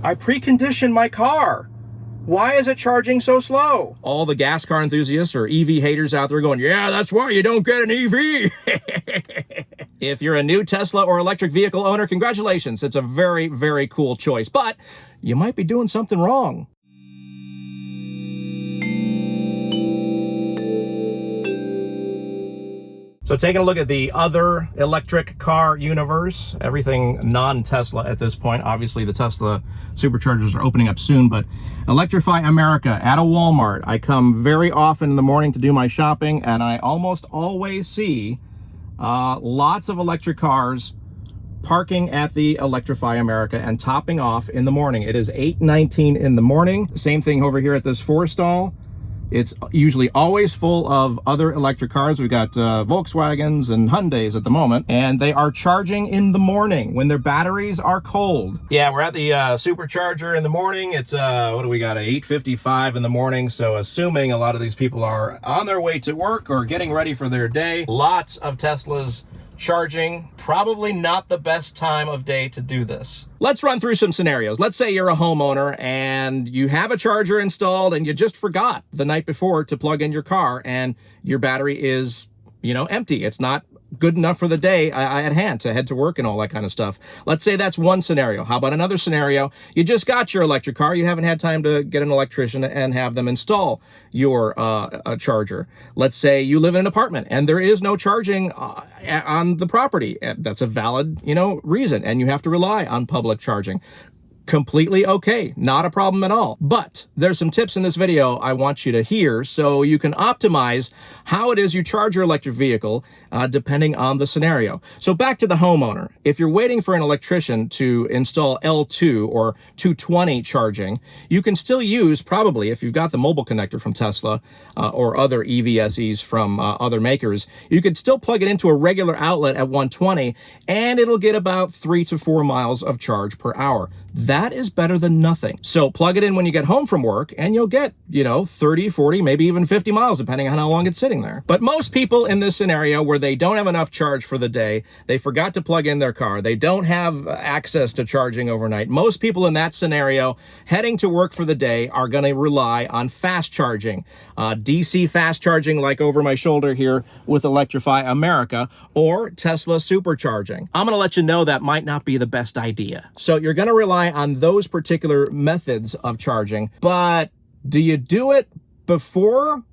I preconditioned my car. Why is it charging so slow? All the gas car enthusiasts or EV haters out there going, yeah, that's why you don't get an EV. If you're a new Tesla or electric vehicle owner, congratulations. It's a very, very cool choice, but you might be doing something wrong. So taking a look at the other electric car universe, everything non-Tesla at this point. Obviously the Tesla Superchargers are opening up soon, but Electrify America at a Walmart. I come very often in the morning to do my shopping, and I almost always see lots of electric cars parking at the Electrify America and topping off in the morning. It is 8:19 in the morning. Same thing over here at this Forestall. It's usually always full of other electric cars. We've got Volkswagens and Hyundais at the moment, and they are charging in the morning when their batteries are cold. Yeah, we're at the Supercharger in the morning. It's, what do we got, 8:55 in the morning. So assuming a lot of these people are on their way to work or getting ready for their day, lots of Teslas charging. Probably not the best time of day to do this. Let's run through some scenarios. Let's say you're a homeowner and you have a charger installed and you just forgot the night before to plug in your car and your battery is, empty. It's not good enough for the day at hand to head to work and all that kind of stuff. Let's say that's one scenario. How about another scenario? You just got your electric car. You haven't had time to get an electrician and have them install your charger. Let's say you live in an apartment and there is no charging on the property. That's a valid, reason, and you have to rely on public charging. Completely okay, not a problem at all. But there's some tips in this video I want you to hear so you can optimize how it is you charge your electric vehicle depending on the scenario. So back to the homeowner. If you're waiting for an electrician to install L2 or 220 charging, you can still use, probably, if you've got the mobile connector from Tesla or other EVSEs from other makers, you could still plug it into a regular outlet at 120 and it'll get about 3 to 4 miles of charge per hour. That is better than nothing. So plug it in when you get home from work and you'll get, 30, 40, maybe even 50 miles, depending on how long it's sitting there. But most people in this scenario where they don't have enough charge for the day, they forgot to plug in their car, they don't have access to charging overnight. Most people in that scenario heading to work for the day are going to rely on fast charging. DC fast charging like over my shoulder here with Electrify America or Tesla Supercharging. I'm going to let you know that might not be the best idea. So you're going to rely on those particular methods of charging, but do you do it before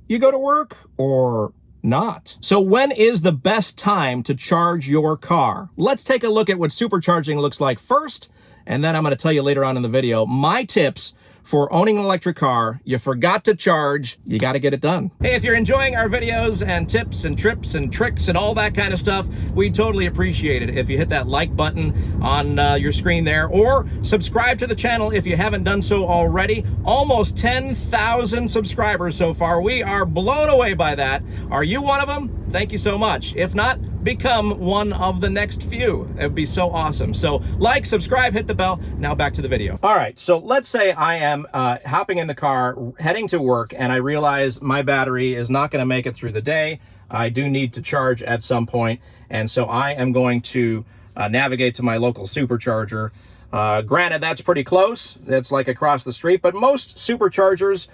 you go to work or not? So when is the best time to charge your car? Let's take a look at what supercharging looks like first, and then I'm going to tell you later on in the video my tips for owning an electric car. You forgot to charge, you got to get it done. Hey, if you're enjoying our videos and tips and trips and tricks and all that kind of stuff, we'd totally appreciate it if you hit that like button on your screen there, or subscribe to the channel if you haven't done so already. Almost 10,000 subscribers so far. We are blown away by that. Are you one of them? Thank you so much. If not, become one of the next few. It would be so awesome. So like, subscribe, hit the bell. Now back to the video. All right, so let's say I am hopping in the car, heading to work, and I realize my battery is not going to make it through the day. I do need to charge at some point, and so I am going to navigate to my local supercharger. Granted, that's pretty close. It's like across the street, but most superchargers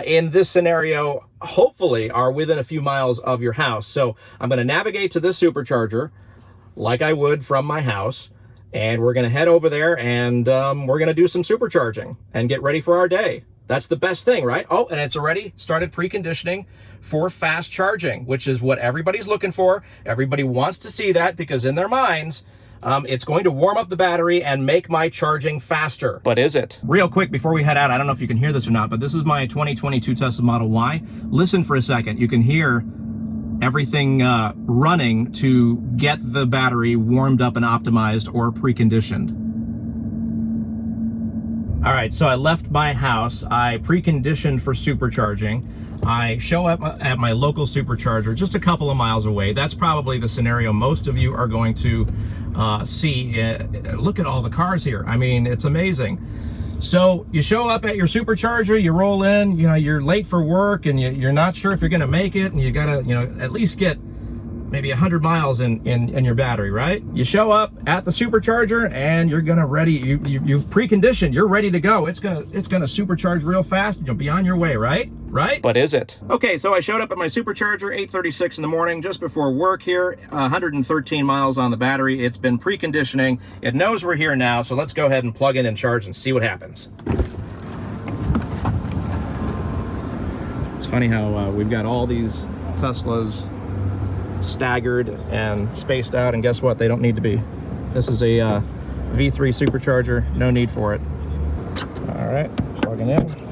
in this scenario hopefully are within a few miles of your house. So I'm going to navigate to this supercharger like I would from my house, and we're going to head over there and we're going to do some supercharging and get ready for our day. That's the best thing, right? Oh, and it's already started preconditioning for fast charging, which is what everybody's looking for. Everybody wants to see that because in their minds, it's going to warm up the battery and make my charging faster. But is it? Real quick before we head out, I don't know if you can hear this or not, but this is my 2022 Tesla Model Y. Listen for a second. You can hear everything running to get the battery warmed up and optimized or preconditioned. All right, so I left my house. I preconditioned for supercharging. I show up at my local supercharger just a couple of miles away. That's probably the scenario most of you are going to see. Look at all the cars here. I mean, it's amazing. So you show up at your supercharger, you roll in, you're late for work and you're not sure if you're going to make it, and you got to, at least get maybe 100 miles in your battery, right? You show up at the supercharger and you're gonna you've preconditioned, you're ready to go. It's gonna supercharge real fast. You'll be on your way, right? Right? But is it? Okay, so I showed up at my supercharger, 8:36 in the morning, just before work here, 113 miles on the battery. It's been preconditioning. It knows we're here now, so let's go ahead and plug in and charge and see what happens. It's funny how we've got all these Teslas staggered and spaced out, and guess what? They don't need to be. This is a V3 supercharger, no need for it. All right, plugging in.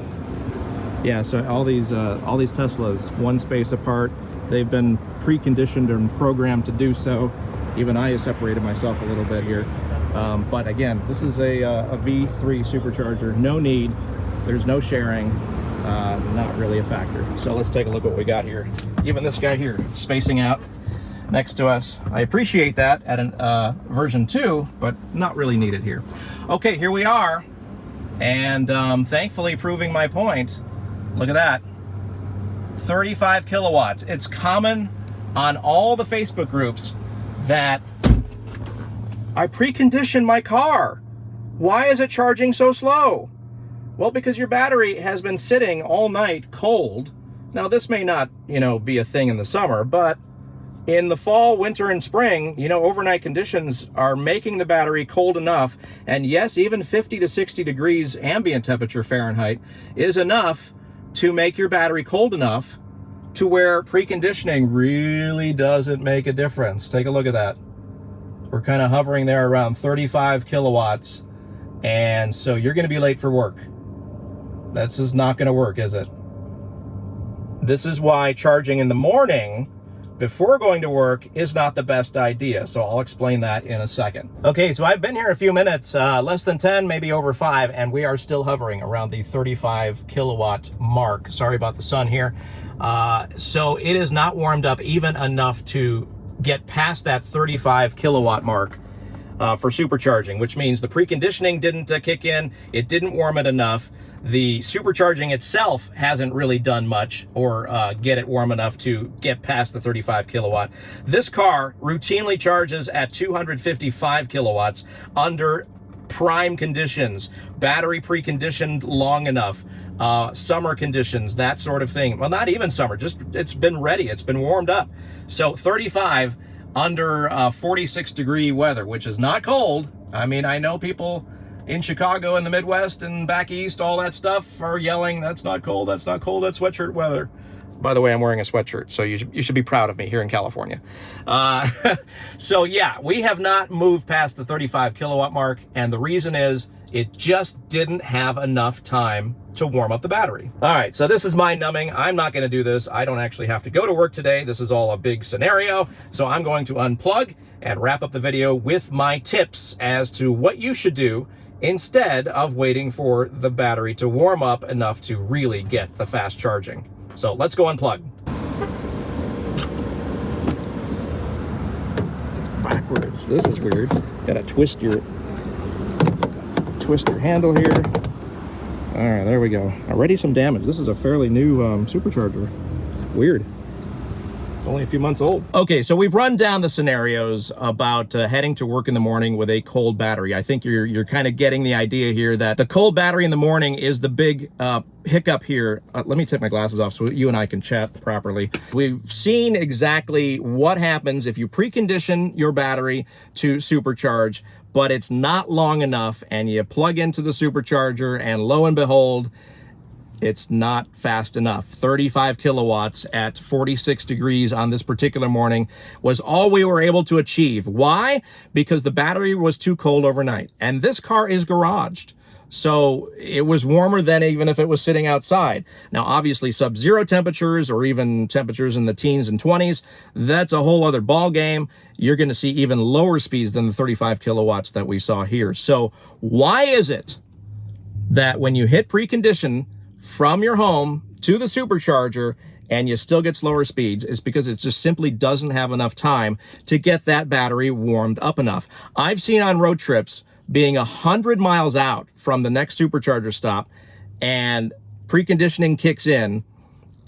Yeah, so all these Teslas, one space apart. They've been preconditioned and programmed to do so. Even I have separated myself a little bit here. But again, this is a V3 supercharger, no need. There's no sharing, not really a factor. So let's take a look what we got here. Even this guy here, spacing out next to us. I appreciate that at an version 2, but not really needed here. Okay, here we are, and thankfully proving my point. Look at that, 35 kilowatts. It's common on all the Facebook groups that I preconditioned my car. Why is it charging so slow? Well, because your battery has been sitting all night cold. Now, this may not, be a thing in the summer, but in the fall, winter, and spring, overnight conditions are making the battery cold enough. And yes, even 50 to 60 degrees ambient temperature Fahrenheit is enough to make your battery cold enough to where preconditioning really doesn't make a difference. Take a look at that. We're kind of hovering there around 35 kilowatts. And so you're going to be late for work. This is not going to work, is it? This is why charging in the morning before going to work is not the best idea. So I'll explain that in a second. Okay, so I've been here a few minutes, less than 10, maybe over 5, and we are still hovering around the 35 kilowatt mark. Sorry about the sun here. So it is not warmed up even enough to get past that 35 kilowatt mark for supercharging, which means the preconditioning didn't kick in. It didn't warm it enough. The supercharging itself hasn't really done much or get it warm enough to get past the 35 kilowatt. This car routinely charges at 255 kilowatts under prime conditions, battery preconditioned long enough, summer conditions, that sort of thing. Well, not even summer, just it's been ready, it's been warmed up. So 35 under 46 degree weather, which is not cold. I mean, I know people in Chicago and the Midwest and back east, all that stuff, are yelling, that's not cold, that's not cold, that's sweatshirt weather. By the way, I'm wearing a sweatshirt, so you should be proud of me here in California. So yeah, we have not moved past the 35 kilowatt mark, and the reason is it just didn't have enough time to warm up the battery. All right, so this is mind numbing. I'm not gonna do this. I don't actually have to go to work today. This is all a big scenario. So I'm going to unplug and wrap up the video with my tips as to what you should do instead of waiting for the battery to warm up enough to really get the fast charging. So let's go unplug. Backwards, this is weird. Gotta twist your handle here. All right, there we go. Already some damage. This is a fairly new supercharger. Weird. It's only a few months old. Okay, so we've run down the scenarios about heading to work in the morning with a cold battery. I think you're kind of getting the idea here that the cold battery in the morning is the big hiccup here. Let me take my glasses off so you and I can chat properly. We've seen exactly what happens if you precondition your battery to supercharge, but it's not long enough, and you plug into the supercharger, and lo and behold, it's not fast enough. 35 kilowatts at 46 degrees on this particular morning was all we were able to achieve. Why? Because the battery was too cold overnight. And this car is garaged, so it was warmer than even if it was sitting outside. Now, obviously, sub-zero temperatures or even temperatures in the teens and 20s, that's a whole other ball game. You're going to see even lower speeds than the 35 kilowatts that we saw here. So why is it that when you hit precondition from your home to the supercharger and you still get slower speeds? Is because it just simply doesn't have enough time to get that battery warmed up enough. I've seen on road trips being 100 miles out from the next supercharger stop and preconditioning kicks in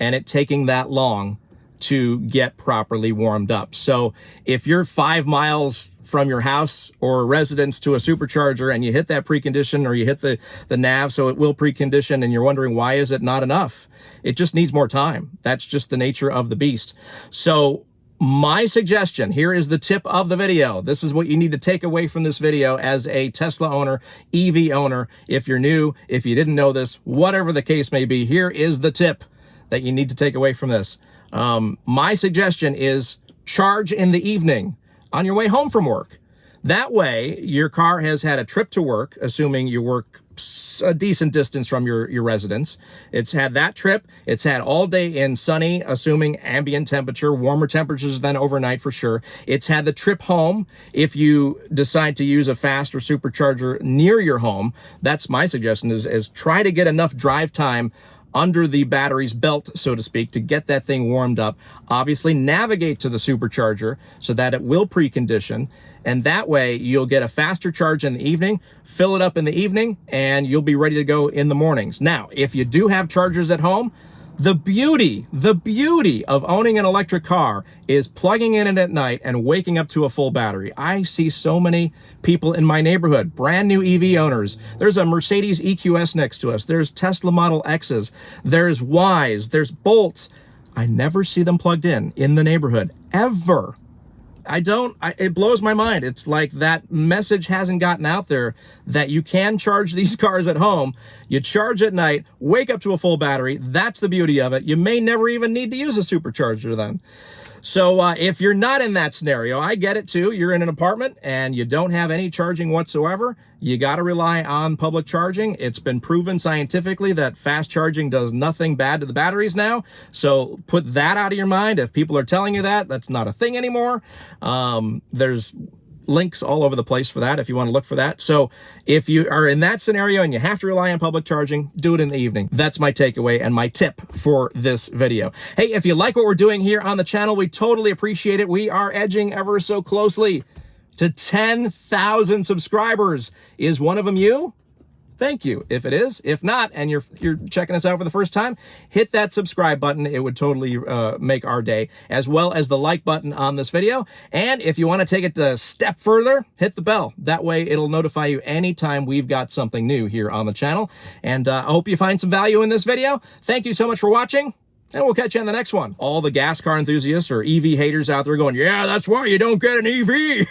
and it taking that long to get properly warmed up. So if you're 5 miles from your house or residence to a supercharger and you hit that precondition, or you hit the nav so it will precondition, and you're wondering why is it not enough, it just needs more time. That's just the nature of the beast. So my suggestion, here is the tip of the video. This is what you need to take away from this video as a Tesla owner, EV owner. If you're new, if you didn't know this, whatever the case may be, here is the tip that you need to take away from this. My suggestion is charge in the evening on your way home from work. That way, your car has had a trip to work, assuming you work a decent distance from your residence. It's had that trip. It's had all day in sunny, assuming ambient temperature, warmer temperatures than overnight for sure. It's had the trip home. If you decide to use a fast or supercharger near your home, that's my suggestion, is try to get enough drive time under the battery's belt, so to speak, to get that thing warmed up. Obviously, navigate to the supercharger so that it will precondition, and that way you'll get a faster charge in the evening, fill it up in the evening, and you'll be ready to go in the mornings. Now, if you do have chargers at home, the beauty of owning an electric car is plugging in it at night and waking up to a full battery. I see so many people in my neighborhood, brand new EV owners. There's a Mercedes EQS next to us. There's Tesla Model X's. There's Ys. There's Bolts. I never see them plugged in the neighborhood, ever. It blows my mind. It's like that message hasn't gotten out there that you can charge these cars at home. You charge at night, wake up to a full battery. That's the beauty of it. You may never even need to use a supercharger then. So if you're not in that scenario, I get it too. You're in an apartment and you don't have any charging whatsoever. You got to rely on public charging. It's been proven scientifically that fast charging does nothing bad to the batteries now. So put that out of your mind. If people are telling you that, that's not a thing anymore. There's links all over the place for that if you want to look for that. So if you are in that scenario and you have to rely on public charging, do it in the evening. That's my takeaway and my tip for this video. Hey, if you like what we're doing here on the channel, we totally appreciate it. We are edging ever so closely to 10,000 subscribers. Is one of them you? Thank you. If it is, if not, and you're checking us out for the first time, hit that subscribe button. It would totally make our day, as well as the like button on this video. And if you want to take it a step further, hit the bell. That way it'll notify you anytime we've got something new here on the channel. And I hope you find some value in this video. Thank you so much for watching, and we'll catch you on the next one. All the gas car enthusiasts or EV haters out there going, yeah, that's why you don't get an EV.